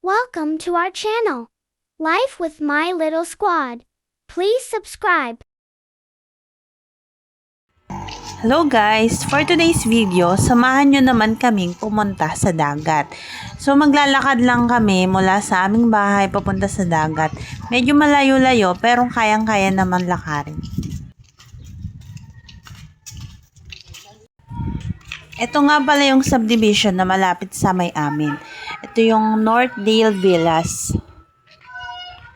Welcome to our channel, Life with My Little Squad. Please subscribe. Hello guys! For today's video, samahan nyo naman kaming pumunta sa dagat. So maglalakad lang kami mula sa aming bahay papunta sa dagat. Medyo malayo-layo pero kayang-kaya naman lakarin. Ito nga pala yung subdivision na malapit sa may amin. Ito yung Northdale Villas.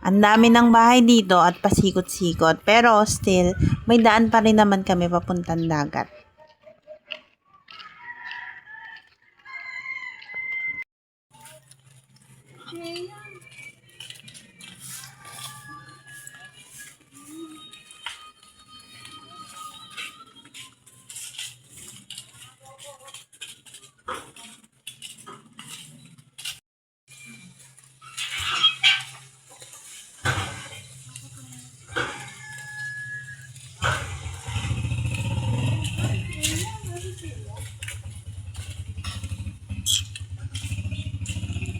Ang dami ng bahay dito at pasikot-sikot pero still may daan pa rin naman kami papuntang dagat.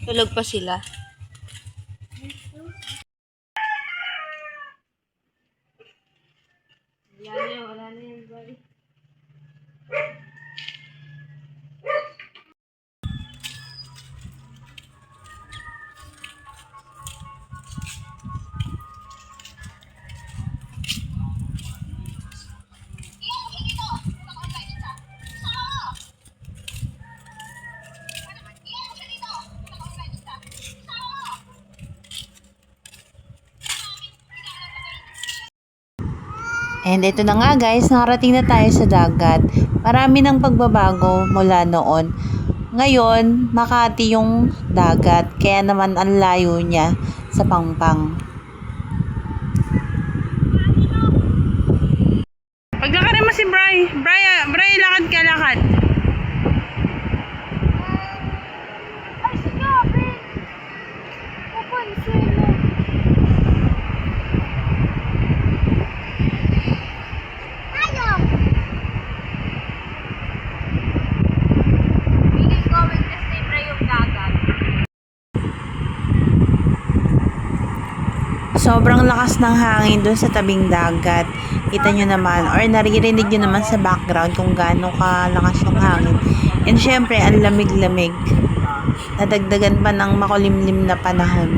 Tulog pa sila. Wala na yung boy. And ito na nga guys, nakarating na tayo sa dagat. Marami ng pagbabago mula noon. Ngayon, Makati yung dagat, kaya naman ang layo niya sa Pangpang. Paglakarin mo si Bri. Bri, lakad ka, lakad. Ay, sinabi! Papansin mo. Ayaw! Feeling ko mag-stay yung dagat. Sobrang lakas ng hangin doon sa tabing dagat. Kita nyo naman or naririnig nyo naman sa background kung gaano kalakas yung hangin. And syempre, ang lamig-lamig. Nadagdagan pa ng makulimlim na panahon.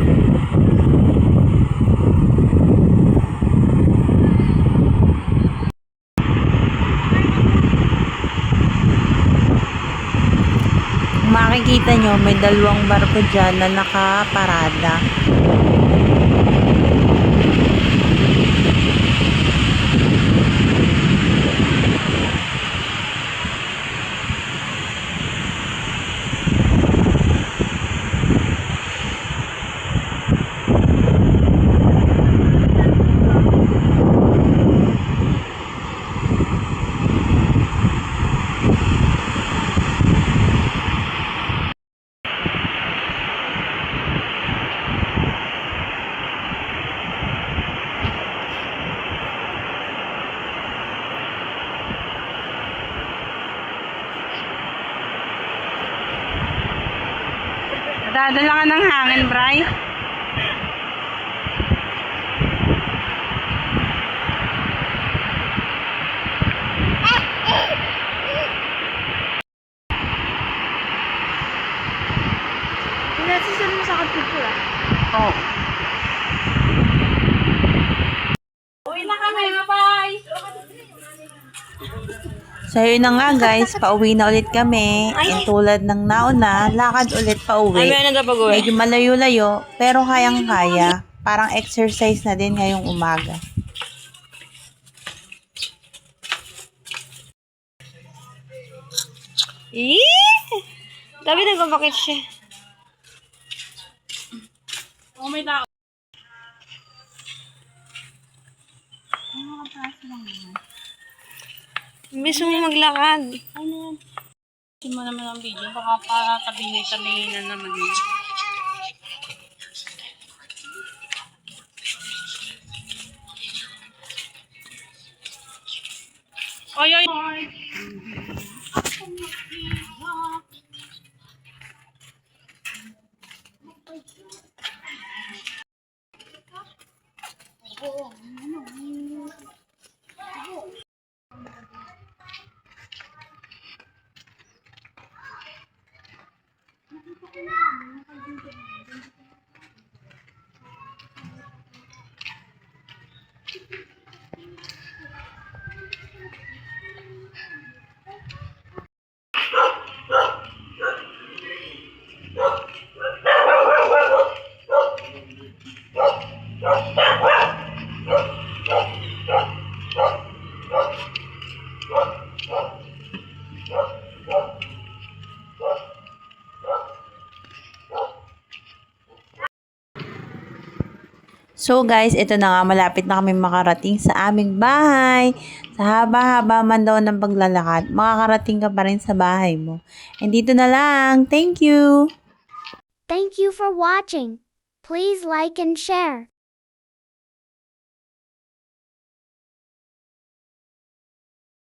Kung makikita nyo, may dalawang barko dyan na nakaparada. Dadala ka ng hangin, Bri. Pinasisan mo sa kapitula. Oh. Uwi na kami, bye-bye! So yun na nga guys, pauwi na ulit kami. And tulad ng nauna, lakad ulit pauwi. Ay, na daw pag-uwi. Medyo malayo-layo, pero kayang-kaya. Parang exercise na din ngayong umaga. Dabi nagbabakit siya. Oh, may tao. Gusto mo maglakad? Ano yan? Gusto mo naman ang video. Baka para tabingin na naman yun. Oy, oy! So guys, ito na nga, malapit na kami makarating sa aming bahay. Sa haba-haba man daw ng paglalakad, makakarating ka pa rin sa bahay mo. And dito na lang. Thank you! Thank you for watching. Please like and share.